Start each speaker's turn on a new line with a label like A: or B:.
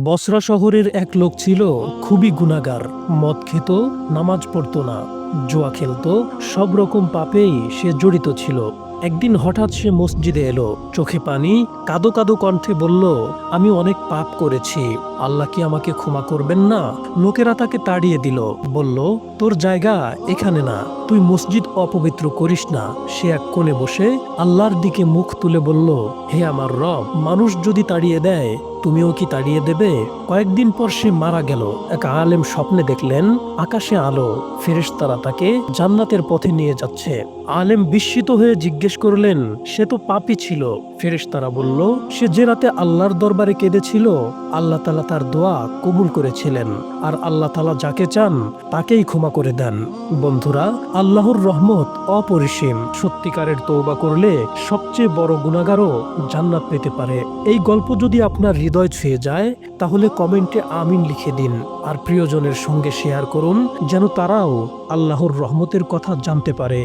A: বসরা শহরের এক লোক ছিল খুবই গুনাহগার। মদ খেত, নামাজ পড়তো না, জুয়া খেলতো, সব রকম পাপেই সে জড়িত ছিল। একদিন হঠাৎ সে মসজিদে এলো, চোখে পানি, কাঁদো কাঁদো কণ্ঠে বলল, আমি অনেক পাপ করেছি, আল্লাহ কি আমাকে ক্ষমা করবেন না? লোকেরা তাকে তাড়িয়ে দিল, বলল, তোর জায়গা এখানে না, তুই মসজিদ অপবিত্র করিস না। সে এক কোণে বসে আল্লাহর দিকে মুখ তুলে বলল, হে আমার রব, মানুষ যদি তাড়িয়ে দেয় তুমিও কি তাড়িয়ে দেবে? কয়েকদিন পর সে মারা গেল। এক আলেম স্বপ্নে দেখলেন আকাশে আলো, ফেরেশতারা তাকে জান্নাতের পথে নিয়ে যাচ্ছে। আলেম বিস্মিত হয়ে জিজ্ঞেস করলেন, সে তো পাপী ছিল। ফেরেশতারা বলল, সে যে রাতে আল্লাহর দরবারে কেঁদেছিল, আল্লাহ তাআলা তার দোয়া কবুল করেছিলেন, আর আল্লাহ তাআলা যাকে চান তাকেই ক্ষমা করে দেন। বন্ধুরা, আল্লাহর রহমত অপরিসীম। সত্যিকারের তওবা করলে সবচেয়ে বড় গুনাহগারও জান্নাত পেতে পারে। এই গল্প যদি আপনার হৃদয় ছুঁয়ে যায়, তাহলে কমেন্টে আমিন লিখে দিন, আর প্রিয়জনের সঙ্গে শেয়ার করুন, যেন তারাও আল্লাহর রহমতের কথা জানতে পারে।